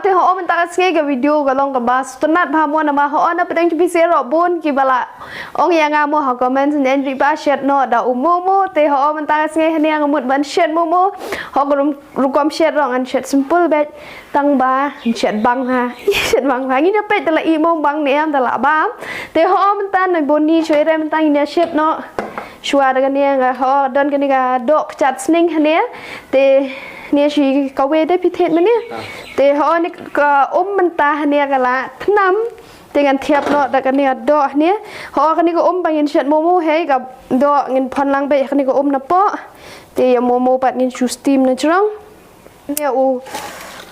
thì họ mình ta nghe cái video cái long cái ba tuần nát pha mua mà họ nó bên trong PC rồi bốn kỳ bala ông yang ngamo họ comment nên riba shet nó đã Momo thì họ mình ta nghe hình như một bản shet Momo họ còn rukam shet rồi anh shet simple bet tăng ba shet băng ha shet băng ha nghĩ nó bet là imong băng này em là bám thì họ mình ta này bốn đi chơi mình ta nhìn shet nó chua cái này họ đơn cái này dohsniang hình như thìเนี่ยชีเขาเวได้พิเศษมั้ยเนี่ยแต่เขาเนี่ยก็มันตาเนี่ยกันละทั้งน้ำแต่กันเทียบเนาะแต่กันเนี่ยดอกเนี่ยเขาคนนี้ก็ไปเงินเช็ดโมโม่ให้กับดอกเงินพันลังไปคนนี้ก็นะเปาะแต่โมโม่ปัดเงินชูสตีมนะจ๊ะเนี่ย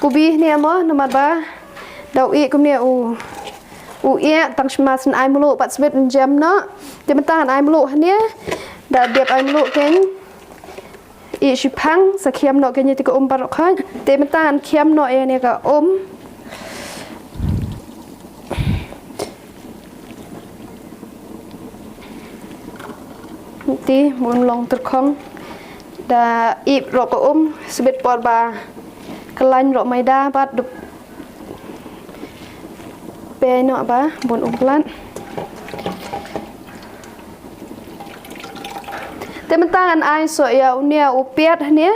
กูบีเนี่ยมั้งนมาบ้าดาวอีกเนี่ยเอะตั้งสมาสันไอมโลปัดสเวตเจมเนาะแต่มันตั้งไอมโลเนี่ยดาเดียบไอมโลเก่งอีชิพังสะเขียมเนาะกันยังติก็ปารอกค่ะแต่มันตาอันเขียมเนาะเนี่ยก็ตีมุนลงตะคองดาอีบรอกก็สเบ็ดปอดบากลันรอกไม่ได้บัดดุเปย์เนาะบ้าบนลันแต่มันตั้งอันไอสวยเอาเนี่ยอุเปียดเนี่ย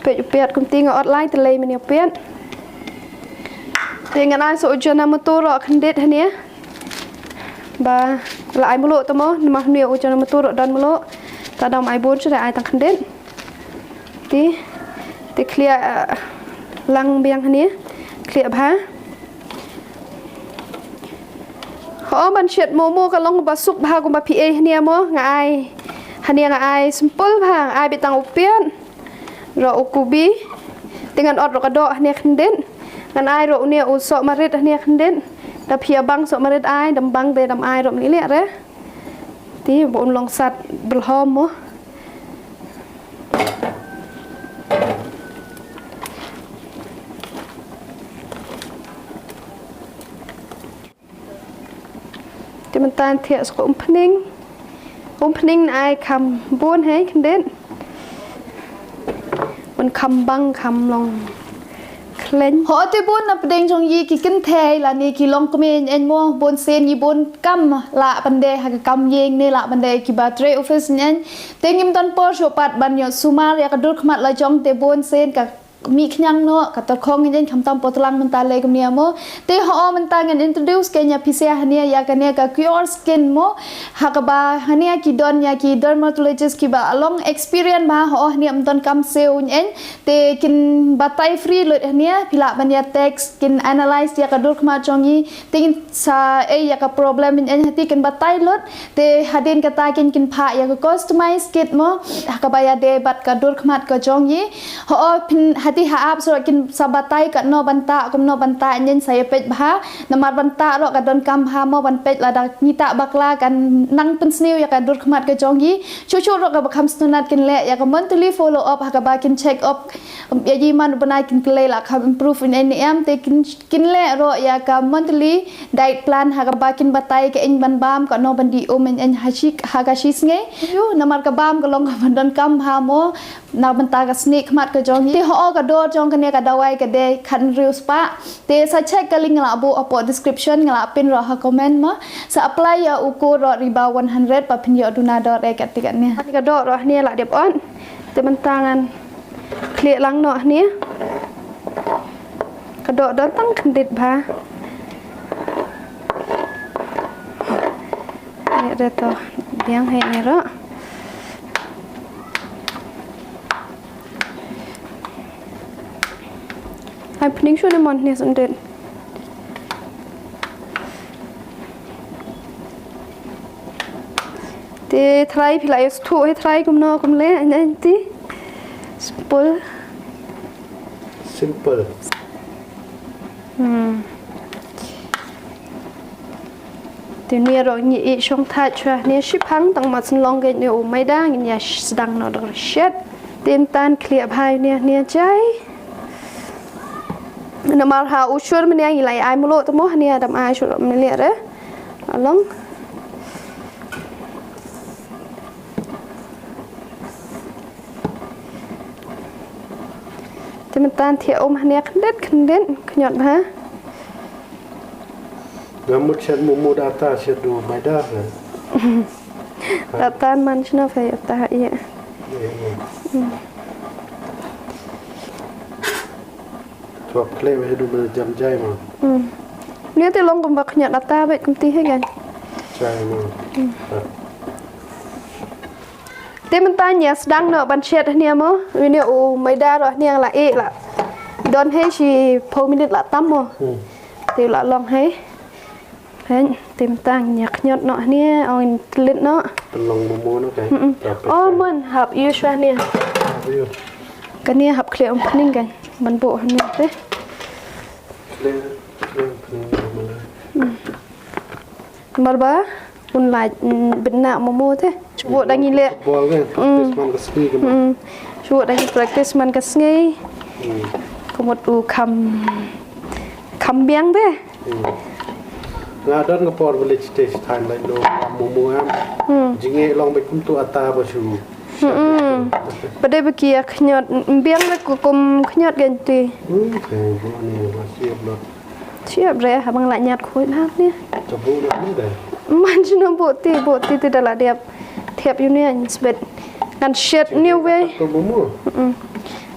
เป็ดอุเปียดคุณตีงออนไลน์ทะเลมันเนี่ยเปียดแต่งานไอสวยจนนำมาตัวรอคันเด็ดเนี่ยบาละไอมโลตัวมั้งมาเนี่ยจนนำมาตัวรอดันมโลตาดำไอบุญจะได้ไอตั้งคันเด็ดตีเคลียลังเบียงเนี่ยเคลียผ้าเขาบันเช็ดโมโมก็ลงมาสุกผ้ากุมาพีเอเนี่ยมั้งไงฮันยังไอ simple พางไอไปตั้งอุปเปียนรออุกุบีdenganอดรกระโดดเนี่ยคันเด่นกันไอรอเนี่ยอุศมาริดเนี่ยคันเด่นแต่เพียบังสมาริดไอดำบังเตดำไอรอนี่แหละเด้ที่บนลงสัตว์บลหอมมั้งที่มันตานเทียสกุมพนิงพนิ่งไอคำบ้วนให้คันเด่นมันคำบังคำลงเคล้นหัวที่บ้วนนับเด้งจงยีกินเทยละนี่กิลองก็มีเอ็นมัวบนเซนยีบนกัมละบันเดหักกัมเยงนี่ละบันเดกิบาเทรออฟฟิศเนี่ยเต็งิมตันโปชปัดบันยอดสุมาเรียกระดุดขมัดละจงเตบนเซนกับมีขยังเนาะกับตะคองเงินคำตำปตลังมันตาเลยกับเนี่ยโมเตะห่อมันตาเงิน introduce กันยาพิเศษฮันเนี่ยยากันเนี่ยกับ CureSkin โมหากบ่าฮันเนี่ยกีดอนยากี dermatologist กีบ่า long experience บ่าห่อเนี่ยมันตอนกำเซลล์เนี่ยเตะกินบัตไตฟรีเลยฮันเนี่ยพิลาบันยา text กิน analyze ยากระดูกมาจงยีเตะกินซาอยากระ problem เนี่ยฮันที่กินบัตไตลดเตะฮัดเดนกระตากินผ้ายากระ customize กิดโมหากบ่ายาเดบัตกระดูกมาก็จงยีห่อพินที่หาอับสระกินสบายใจกับนอบันตากับนอบันตาเย็นใส่เป็ดบ้านำมาบันตาเรากับดอนกำพามอบันเป็ดละดักนิตาบักลากันนั่งเป็นสนิวอยากกับดูดขมัดกับจงยีชูเรากับคำสนุนกินเละอยากกับ monthly follow up หากกับกิน check up อยากยีมันอุปนัยกินเละละคำ improve in NM แต่กินเละเราอยากกับ monthly diet plan หากกับกินบัตไตกับเอ็นบันบามกับนอบันดีโอเมนเอ็นฮาชิกหากกับชิสไงยูนำมากับบามกับลงกับดอนกำพามอนาบันตากับสนิกขมัดกับจงยีที่ห่อกับโดจงกันเนี่ยกับดาวไอกับเดย์คันริวสปะเตะสัจเช็คกับลิงก์ละบุอัป description ละเป็นรอฮักคอมเมนต์มาสอัปไลยาอุกูรอริบา100ปะพิญญาดูนาดอร์เอกัดติกันเนี่ยนี่ก็ดอรอเนี่ยละเดี๋ยวอ่อนแต่มันต่างกันเคลียร์ลังเนาะเนี่ยกระโดดดอนตั้งขันดิดพาเนี่ยเดี๋ยวต่อเลี้ยงให้เนี่ยละไอ้พนิ่งช่วยในมันเนี่ยสังเกตเตะทรายพิลายสถูให้ทรายกุมนอกุมเล่อันนี้ที่ simple เดี๋ยวนี้เราหยิบช่องท้ายช่วยเนี่ยชิพังตั้งมาสันลองกันเนี่ยโอ้ไม่ได้เงี้ยสดังนอดเช็ดเตียนตันเคลียร์พายเนี่ยใจน้ำมันหาอุชุรมันยังอีไลไอมุโลตัวมั้งเนี่ยดำไอชุรมันเนี่ยเด้อลอง thì mình tan thiệt ôm hắn nè khăn đét nhọt hả Gam một shet Momo data shet do by that data man chứ nó phải data vậy Chụp play vềดูมันจำใจมา nếu thì long cũng bật nhọt data vậy công ty hết gan ใช่มา thì mình tan nhẹ đăng nọ bàn shet nè mò vì nè u mấy đa rồi nè là ê là đón hết chỉ phô minute là tắm mò thì là long hết thế tìm tăng nhạc nhọt nọ nè ông lên nó เป็นลองโมโมนะแก mình hợp yêu xoa nè cái nè hợp khều ông ninh cái mình bộ hắn nè thế เล่นมาเลย mà ba un lại bên nào Momo thế bộ đang nhìn lệ บอลกันมันก็สกีกัน bộ đang practice mình cái ngay có một u cầm biếng thế งาดันก็พอร์วิลเลจเตสไทม์เลยดูโมโมจิงเงลองไปคุ้มตัวอัตราประชู ประเดี๋ยวเมื่อกี้ขยอดเบี้ยงแล้วก็กลมขยอดกันตี โอเคพวกนี้มาเชียบรถ เชียบเลยค่ะบางหลายหยาดคุยมากเนี่ย จะบูรถไม่ได้ มันจะนำโบตีแต่ละเดียบเทียบอยู่เนี่ยสเปดกันเช็ดนิ้วเว้ย ตัวโมโม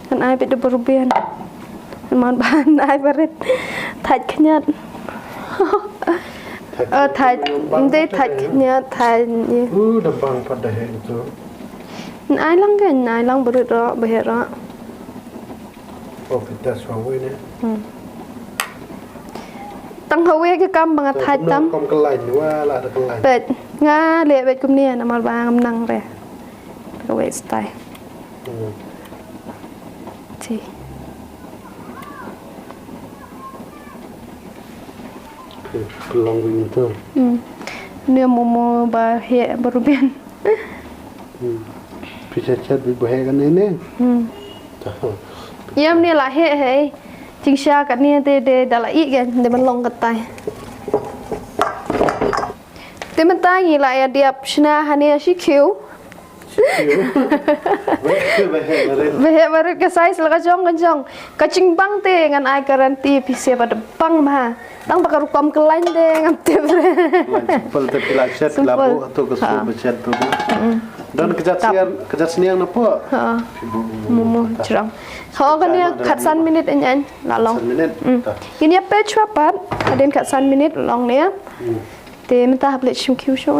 กันไอไปดูบริเวณมันบ้านไอไปเร็ดถ่ายขยอดถ่ายได้ถ่ายขยอดถ่ายนี่ ดับบังพัดได้เห็นตัว ไอลังกันไอลังบริรอเบรอ โอ้พิดาสวาเว้ยเนี่ย ตั้งเขาเวก็กำบังถ่ายตั้ม กำกระไหลหรือว่าละกระไหล เป็ดงาเละเป็ดกุมเนี่ยนำมาบางกำนังเลยก็เวสไตล์ที่ คือลองวิ่งเถอะ เนื้อโมโมบาเฮบรูเบียน พี่เช็ดวิบเฮกันเนี่ยเนี่ย เยี่ยมเนี่ยละเฮเฮ้จริงชากันเนี่ยเดดาละอีกันเดี๋ยวมันลงกันตายแต่มันตายอย่างไรเดียบชนะฮันเนี่ยชิคิวเวเวรก็ใส่สลักจงกันจงก็จิงบังเตงันไอการันตีพิเศษบัดบังมาตั้งประกอบความกลั้นเดงันเต็มเลย Simpel tapi lah shet labu atau kesup shet tu. Dan kejat seniang napa? Momo cerang.เขากันเนี่ยขัดสั้นมินิทอันนั้นละลอง Minit. ทีนี้เป๊ะชัวปัดเดินขัดสั้นมินิทลองเนี้ยเตมันตาหับเล็กชิมคิวช่วง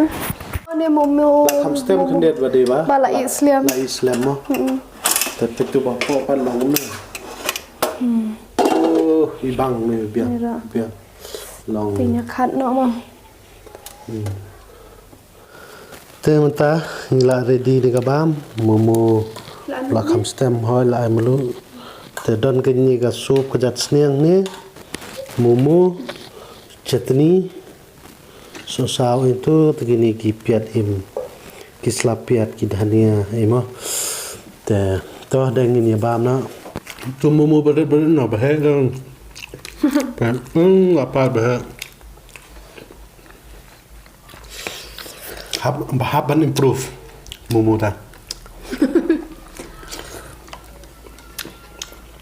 เนี่ยโมโม Lah kam stem kendet bade ba? บาละอิสลาม La Islam mah. Tapi tu bapa pan long ni. Oh, ibang ni biar. Biar. Long. ตีเนี่ยขัดเนาะมั้ง Temata ila ready dekat bam. Momo la kam stem hoi la ai melu. Te don ke ni ka sup kejat seniang ni. Momo chutney. Sosau itu begini kipiat im kislapiat kidania imo te to dengin ya bam na tu Momo berit no bahe dong kan apa bahe haban improve Momo ta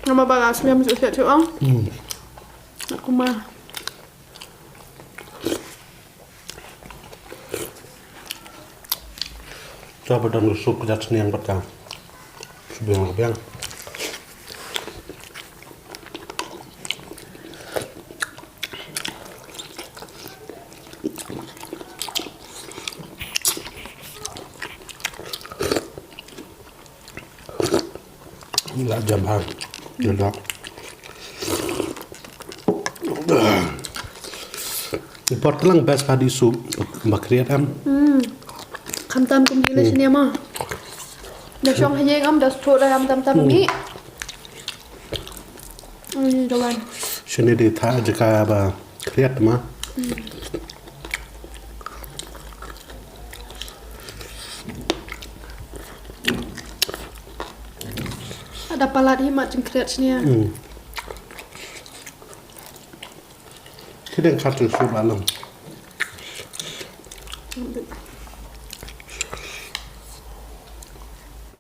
nama bagas mi ambil siap siap ang aku mah coba dan sup kejat seniang petang sebiang-biang enggak jambang enggak import lang best padi sup bakriat amคำตามกุมยีเลยชเนี่ยมาเดี๋ยวช่องให้ยังเดี๋ยวโทรได้คำตามนี้เดี๋ยววัน Sini di ta jika ba kriat ma. Ada palat himat jeng kriat sini. Kita yang kata sup alam.